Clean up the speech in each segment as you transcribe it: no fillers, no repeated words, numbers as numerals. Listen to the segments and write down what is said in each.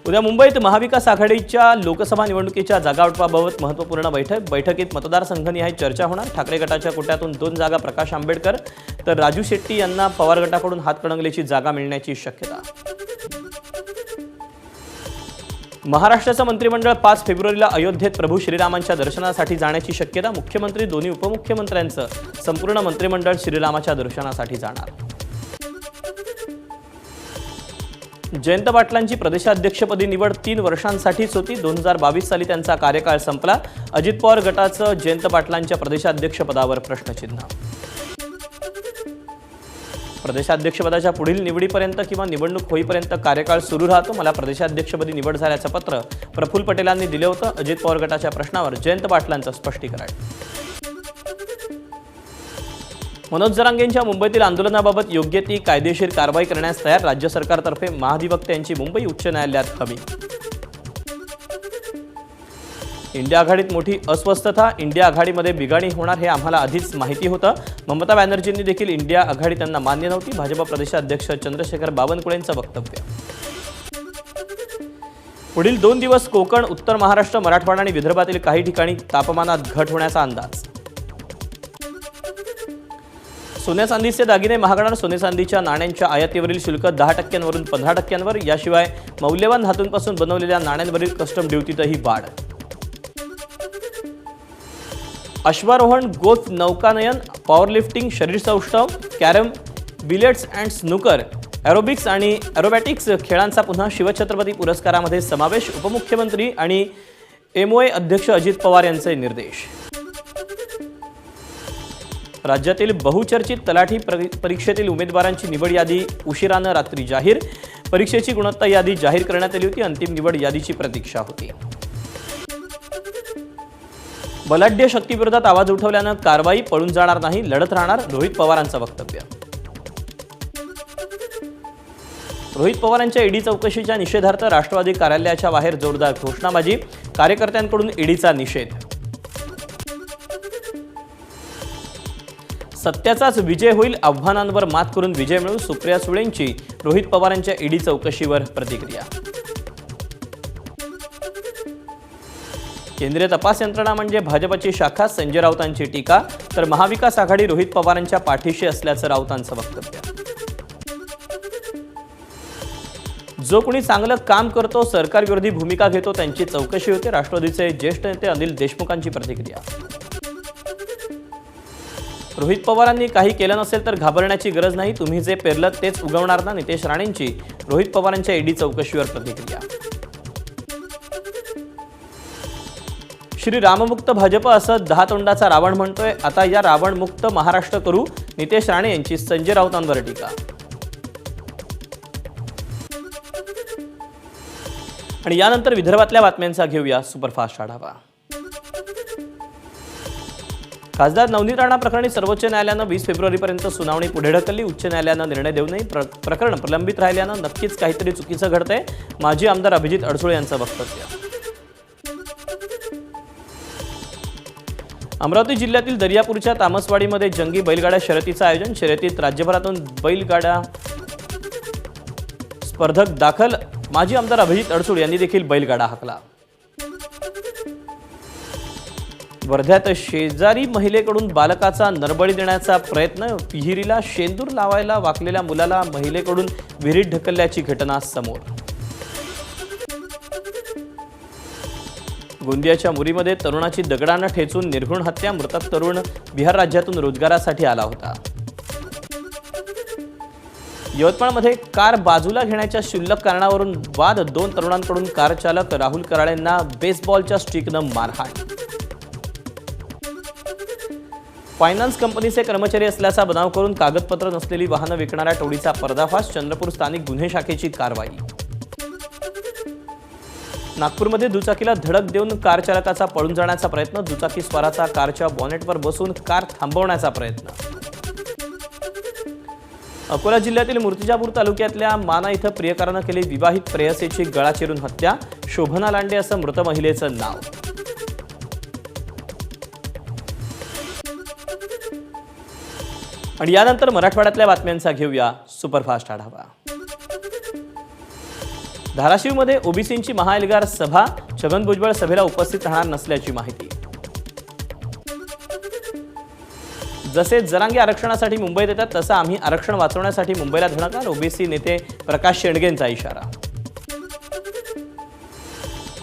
उद्या मुंबईत महाविकास आघाडीच्या लोकसभा निवडणुकीच्या जागावाटपाबाबत महत्त्वपूर्ण बैठकीत मतदारसंघनिहाय चर्चा होणार। ठाकरे गटाच्या कोट्यातून 2 जागा प्रकाश आंबेडकर तर राजू शेट्टी यांना पवार गटाकडून हातकणंगलेची जागा मिळण्याची शक्यता। महाराष्ट्राचं मंत्रिमंडळ 5 फेब्रुवारीला अयोध्येत प्रभू श्रीरामांच्या दर्शनासाठी जाण्याची शक्यता। मुख्यमंत्री दोन्ही उपमुख्यमंत्र्यांचं संपूर्ण मंत्रिमंडळ श्रीरामाच्या दर्शनासाठी जाणार। जयंत पाटलांची प्रदेशाध्यक्षपदी निवड 3 वर्षांसाठीच होती। 2022 साली त्यांचा कार्यकाळ संपला। अजित पवार गटाचं जयंत पाटलांच्या प्रदेशाध्यक्षपदावर प्रश्नचिन्ह। प्रदेशाध्यक्षपदाच्या पुढील निवडीपर्यंत किंवा निवडणूक होईपर्यंत कार्यकाळ सुरू राहतो। मला प्रदेशाध्यक्षपदी निवड झाल्याचं पत्र प्रफुल्ल पटेलांनी दिले होतं। अजित पवार गटाच्या प्रश्नावर जयंत पाटलांचं स्पष्टीकरण। मनोज जरांगेंच्या मुंबईतील आंदोलनाबाबत योग्य ती कायदेशीर कारवाई करण्यास तयार। राज्य सरकारतर्फे महाधिवक्ते यांची मुंबई उच्च न्यायालयात हमी। इंडिया आघाडीत मोठी अस्वस्थता। इंडिया आघाडीमध्ये बिघाणी होणार हे आम्हाला आधीच माहिती होतं। ममता बॅनर्जींनी देखील इंडिया आघाडी त्यांना मान्य नव्हती। भाजप प्रदेशाध्यक्ष चंद्रशेखर बावनकुळेंचं वक्तव्य। पुढील 2 दिवस कोकण, उत्तर महाराष्ट्र, मराठवाडा आणि विदर्भातील काही ठिकाणी तापमानात घट होण्याचा अंदाज। सोन्या चांदीचे दागिने महागणार। सोने चांदीच्या नाण्यांच्या आयातीवरील शुल्क 10%वरून 15%वर। याशिवाय मौल्यवान धातूंपासून बनवलेल्या नाण्यांवरील कस्टम ड्युटीतही वाढ। अश्वारोहण, गोल्फ, नौकानयन, पॉवरलिफ्टिंग, शरीर सौष्ठव, carrom, billiards and snooker, aerobics आणि एरोबॅटिक्स खेळांचा पुन्हा शिवछत्रपती पुरस्कारामध्ये समावेश। उपमुख्यमंत्री आणि MOA अध्यक्ष अजित पवार यांचे निर्देश। राज्यातील बहुचर्चित तलाठी परीक्षेतील उमेदवारांची निवड यादी उशिरानं रात्री जाहीर। परीक्षेची गुणवत्ता यादी जाहीर करण्यात आली होती। अंतिम निवड यादीची प्रतीक्षा होती। बलाढ्य शक्तीविरोधात आवाज उठवल्यानं कारवाई, पळून जाणार नाही, लढत राहणार, रोहित पवारांचं वक्तव्य। रोहित पवारांच्या ईडी चौकशीच्या निषेधार्थ राष्ट्रवादी कार्यालयाच्या बाहेर जोरदार घोषणाबाजी। कार्यकर्त्यांकडून ईडीचा निषेध। सत्याचाच विजय होईल, आव्हानांवर मात करून विजय मिळवू, सुप्रिया सुळेंची रोहित पवारांच्या ईडी चौकशीवर प्रतिक्रिया। केंद्रीय तपास यंत्रणा म्हणजे भाजपची शाखा, संजय राऊतांची टीका। तर महाविकास आघाडी रोहित पवारांच्या पाठीशी असल्याचं राऊतांचं वक्तव्य। जो कोणी चांगलं काम करतो, सरकारविरोधी भूमिका घेतो त्यांची चौकशी होते। राष्ट्रवादीचे ज्येष्ठ नेते अनिल देशमुखांची प्रतिक्रिया। रोहित पवारांनी काही केलं नसेल तर घाबरण्याची गरज नाही, तुम्ही जे पेरलं तेच उगवणार ना, नितेश राणेंची रोहित पवारांच्या ईडी चौकशीवर प्रतिक्रिया। श्री राममुक्त भाजप असं 10 तोंडाचा रावण म्हणतोय, आता या रावणमुक्त महाराष्ट्र करू, नितेश राणे यांची संजय राऊतांवर टीका। आणि यानंतर विदर्भातल्या बातम्यांचा घेऊया सुपरफास्ट आढावा। खासदार नवनीत राणा प्रकरणी सर्वोच्च न्यायालयानं 20 फेब्रुवारीपर्यंत सुनावणी पुढे ढकलली। उच्च न्यायालयानं निर्णय देऊ नये, प्रकरण प्रलंबित राहिल्यानं नक्कीच काहीतरी चुकीचं घडतंय, माजी आमदार अभिजित अडसुळे यांचं वक्तव्य। अमरावती जिल्ह्यातील दर्यापूरच्या तामसवाडीमध्ये जंगी बैलगाडा शर्यतीचं आयोजन। शर्यतीत राज्यभरातून बैलगाडा स्पर्धक दाखल। माजी आमदार अभिजित अडसुळे यांनी देखील बैलगाडा हाकला। वर्ध्यात शेजारी महिलेकडून बालकाचा नरबळी देण्याचा प्रयत्न। विहिरीला शेंदूर लावायला वाकलेल्या मुलाला महिलेकडून विहिरीत ढकलल्याची घटना समोर। गोंदियाच्या मुरीमध्ये तरुणाची दगडानं ठेचून निर्घृण हत्या। मृतक तरुण बिहार राज्यातून रोजगारासाठी आला होता। यवतमाळमध्ये कार बाजूला घेण्याच्या क्षुल्लक कारणावरून वाद। 2 तरुणांकडून कार चालक राहुल कराळेंना बेसबॉलच्या स्टिकनं मारहाण। फायनान्स कंपनीचे कर्मचारी असल्याचा बनाव करून कागदपत्र नसलेली वाहनं विकणाऱ्या टोळीचा पर्दाफाश। चंद्रपूर स्थानिक गुन्हे शाखेची कारवाई। नागपूरमध्ये दुचाकीला धडक देऊन कार चालकाचा पळून जाण्याचा प्रयत्न। दुचाकी स्वाराचा कारच्या बॉनेटवर बसून कार थांबवण्याचा प्रयत्न। अकोला जिल्ह्यातील मूर्तिजापूर तालुक्यातल्या माना इथं प्रियकरानं केली विवाहित प्रेयसीची गळा चिरून हत्या। शोभना लांडे असं मृत महिलेचं नाव। आणि यानंतर मराठवाड्यातल्या बातम्यांचा घेऊया सुपरफास्ट आढावा। धाराशिवमध्ये ओबीसींची महाएल्गार सभा, छगन भुजबळ सभेला उपस्थित राहणार नसल्याची माहिती. जसे जरांगे आरक्षणासाठी मुंबईत येतात तसं आम्ही आरक्षण वाचवण्यासाठी मुंबईला धडकणार, ओबीसी नेते प्रकाश शेंडगेंचा इशारा.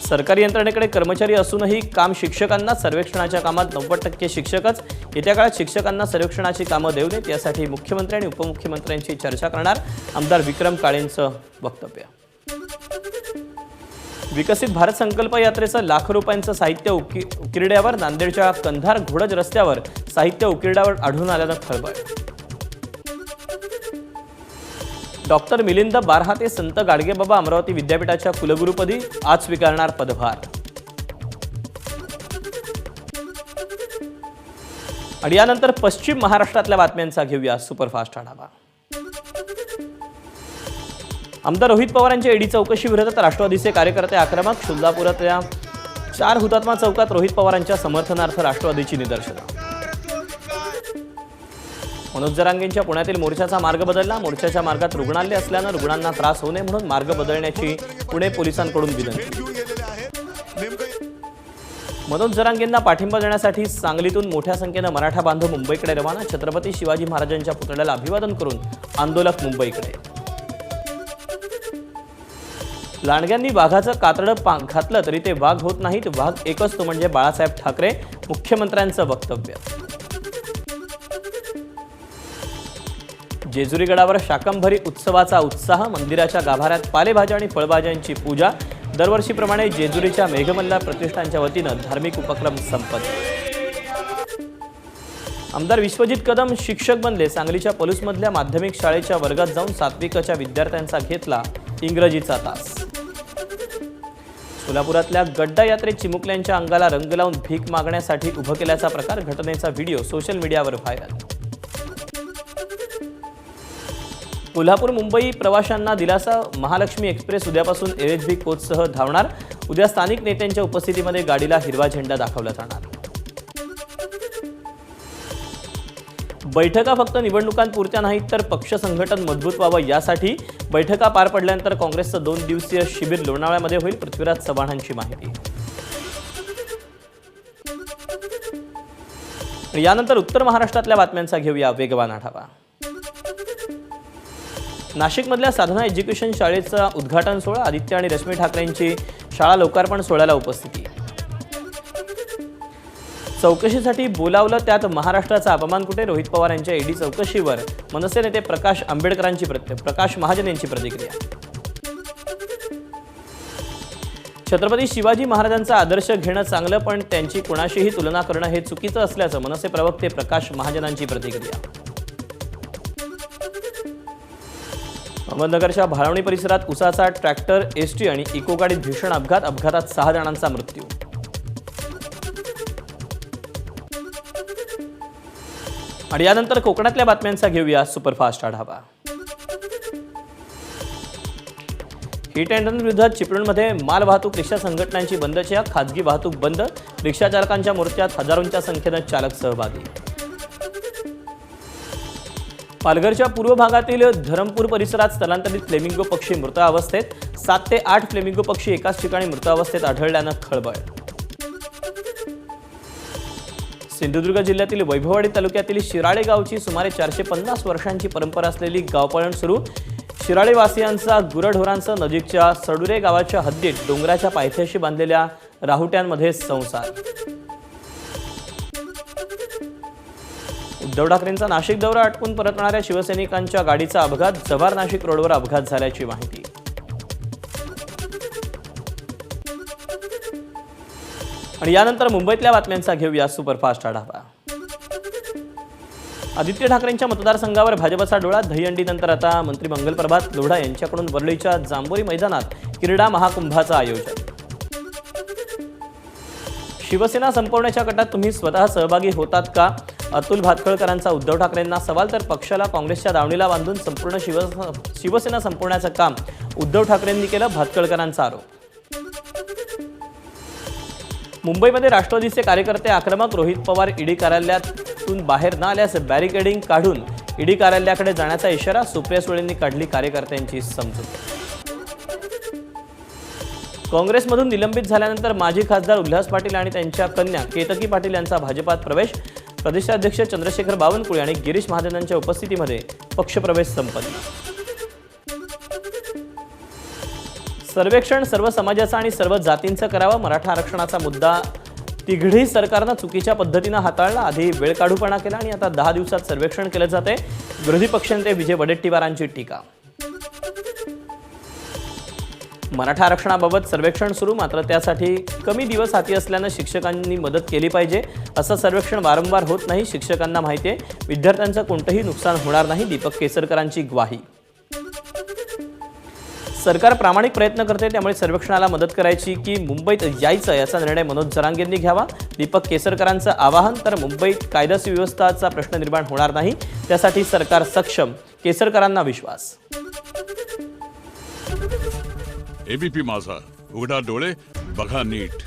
सरकारी यंत्रणेकडे कर्मचारी असूनही काम शिक्षकांना, सर्वेक्षणाच्या कामात 90% शिक्षकच. येत्या काळात शिक्षकांना सर्वेक्षणाची कामं देऊ देत यासाठी मुख्यमंत्री आणि उपमुख्यमंत्र्यांची चर्चा करणार, आमदार विक्रम काळेंचं वक्तव्य. विकसित भारत संकल्प यात्रेचं लाखो रुपयांचं साहित्य उकिरड्यावर. नांदेडच्या कंधार घोडज रस्त्यावर साहित्य उकिरड्यावर आढळून आल्यानं खळबळ. डॉक्टर मिलिंद बारहाते संत गाडगेबाबा अमरावती विद्यापीठाच्या कुलगुरुपदी आज स्वीकारणार पदभार. आणि यानंतर पश्चिम महाराष्ट्रातल्या बातम्यांचा घेऊया सुपरफास्ट आढावा. आमदार रोहित पवारांच्या ईडी चौकशी विरोधात राष्ट्रवादीचे कार्यकर्ते आक्रमक. सोलापुरातल्या 4 हुतात्मा चौकात रोहित पवारांच्या समर्थनार्थ राष्ट्रवादीची निदर्शनं. मनोज जरांगेंच्या पुण्यातील मोर्चाचा मार्ग बदलला. मोर्चाच्या मार्गात रुग्णालय असल्यानं रुग्णांना त्रास होऊ नये म्हणून मार्ग बदलण्याची पुणे पोलिसांकडून विनंती. मनोज जरांगेंना पाठिंबा देण्यासाठी सांगलीतून मोठ्या संख्येनं मराठा बांधव मुंबईकडे रवाना. छत्रपती शिवाजी महाराजांच्या पुतळ्याला अभिवादन करून आंदोलक मुंबईकडे. लांडग्यांनी वाघाचं कातडं घातलं तरी ते वाघ होत नाहीत. वाघ एकच तो म्हणजे बाळासाहेब ठाकरे. मुख्यमंत्र्यांचं वक्तव्य. जेजुरी गडावर शाकंभरी उत्सवाचा उत्साह. मंदिराच्या गाभाऱ्यात पालेभाज्या आणि फळभाज्यांची पूजा. दरवर्षीप्रमाणे जेजुरीच्या मेघमल्हार प्रतिष्ठानच्या वतीनं धार्मिक उपक्रम संपन्न. आमदार विश्वजित कदम शिक्षक बनले. सांगलीच्या पलूसमधल्या माध्यमिक शाळेच्या वर्गात जाऊन सात्विकच्या विद्यार्थ्यांचा घेतला इंग्रजीचा तास. सोलापुरातल्या गड्डा यात्रेत चिमुकल्यांच्या अंगाला रंग लावून भीक मागण्यासाठी उभं केल्याचा प्रकार. घटनेचा व्हिडिओ सोशल मीडियावर व्हायरल. कोल्हापूर मुंबई प्रवाशांना दिलासा. महालक्ष्मी एक्सप्रेस उद्यापासून LHB कोचसह धावणार. उद्या स्थानिक नेत्यांच्या उपस्थितीमध्ये गाडीला हिरवा झेंडा दाखवला जाणार. बैठका फक्त निवडणुकांपुरत्या नाहीत तर पक्ष संघटन मजबूत व्हावं यासाठी. बैठका पार पडल्यानंतर काँग्रेसचं 2 दिवसीय शिबिर लोणावळ्यामध्ये होईल. पृथ्वीराज चव्हाणांची माहिती. यानंतर उत्तर महाराष्ट्रातल्या बातम्यांचा घेऊया वेगवान आढावा. नाशिकमधल्या साधना एज्युकेशन शाळेचा उद्घाटन सोहळा. आदित्य आणि रश्मी ठाकरेंची शाळा लोकार्पण सोहळ्याला उपस्थिती. चौकशीसाठी बोलावलं त्यात महाराष्ट्राचा अपमान कुठे. रोहित पवार यांच्या ईडी चौकशीवर मनसे नेते प्रकाश महाजन यांची प्रतिक्रिया. छत्रपती शिवाजी महाराजांचा आदर्श घेणं चांगलं पण त्यांची कुणाशीही तुलना करणं हे चुकीचं असल्याचं मनसे प्रवक्ते प्रकाश महाजनांची प्रतिक्रिया. अहमदनगरच्या भाळवणी परिसरात उसाचा ट्रॅक्टर, एसटी आणि इको गाडीत भीषण अपघात. अपघातात 6 जणांचा मृत्यू. आणि यानंतर कोकणातल्या बातम्यांचा घेऊया सुपरफास्ट आढावा. हिट अँड रन विरोधात चिपळूणमध्ये मालवाहतूक रिक्षा संघटनांची बंदच्या. खाजगी वाहतूक बंद. रिक्षाचालकांच्या मोर्चात हजारोंच्या संख्येनं चालक सहभागी. पालघरच्या पूर्व भागातील धरमपूर परिसरात स्थलांतरित फ्लेमिंगो पक्षी मृत अवस्थेत. 7 ते 8 फ्लेमिंगो पक्षी एकाच ठिकाणी मृत अवस्थेत आढळल्यानं खळबळ. सिंधुदुर्ग जिल्ह्यातील वैभववाडी तालुक्यातील शिराळे गावची सुमारे 450 वर्षांची परंपरा असलेली गावपळण सुरू. शिराळेवासियांचा गुरढोरांसह नजीकच्या सडुरे गावाच्या हद्दीत डोंगराच्या पायथ्याशी बांधलेल्या राहुट्यांमध्ये संसार. उद्धव ठाकरेंचा नाशिक दौरा आटपून परतणाऱ्या शिवसैनिकांच्या गाडीचा अपघात. जव्हार नाशिक रोडवर अपघात झाल्याची माहिती. आणि यानंतर मुंबईतल्या बातम्यांचा घेऊया सुपरफास्ट आढावा. आदित्य ठाकरेंच्या मतदारसंघावर भाजपचा डोळा. दहीहंडीनंतर आता मंत्री मंगलप्रभात लोढा यांच्याकडून वरळीच्या जांभोरी मैदानात क्रीडा महाकुंभाचं आयोजन. शिवसेना संपवण्याच्या कटात तुम्ही स्वतः सहभागी होतात का? अतुल भातखळकरांचा उद्धव ठाकरेंना सवाल. तर पक्षाला काँग्रेसच्या दावणीला बांधून संपूर्ण शिवसेना संपवण्याचं काम उद्धव ठाकरेंनी केलं. भातखळकरांचा आरोप. मुंबईमध्ये राष्ट्रवादीचे कार्यकर्ते आक्रमक. रोहित पवार ईडी कार्यालयातून बाहेर न आल्यास बॅरिकेडिंग काढून ईडी कार्यालयाकडे जाण्याचा इशारा. सुप्रिया सुळेंनी काढली कार्यकर्त्यांची समजूत. काँग्रेसमधून निलंबित झाल्यानंतर माजी खासदार उल्हास पाटील आणि त्यांच्या कन्या केतकी पाटील यांचा भाजपात प्रवेश. प्रदेशाध्यक्ष चंद्रशेखर बावनकुळे आणि गिरीश महाजनांच्या उपस्थितीमध्ये पक्षप्रवेश संपन्न. सर्वेक्षण सर्व समाजाचा आणि सर्व जातींचं करावं. मराठा आरक्षणाचा मुद्दा तिघडी सरकारनं चुकीच्या पद्धतीनं हाताळला. आधी वेळकाढूपणा केला आणि आता 10 दिवसात सर्वेक्षण केलं जाते. विरोधी पक्षनेते विजय वडेट्टीवारांची टीका. मराठा आरक्षणाबाबत सर्वेक्षण सुरू, मात्र त्यासाठी कमी दिवस हाती असल्यानं शिक्षकांनी मदत केली पाहिजे. असं सर्वेक्षण वारंवार होत नाही. शिक्षकांना माहिती आहे विद्यार्थ्यांचं कोणतंही नुकसान होणार नाही. दीपक केसरकरांची ग्वाही. सरकार प्रामाणिक प्रयत्न करते, त्यामुळे सर्वेक्षणाला मदत करायची की मुंबईत यायचं याचा निर्णय मनोज जरांगेंनी घ्यावा. दीपक केसरकरांचं आवाहन. तर मुंबईत कायदा सुव्यवस्थेचा प्रश्न निर्माण होणार नाही, त्यासाठी सरकार सक्षम. केसरकरांना विश्वास. एबीपी माझा, उघडा डोळे बघा नीट.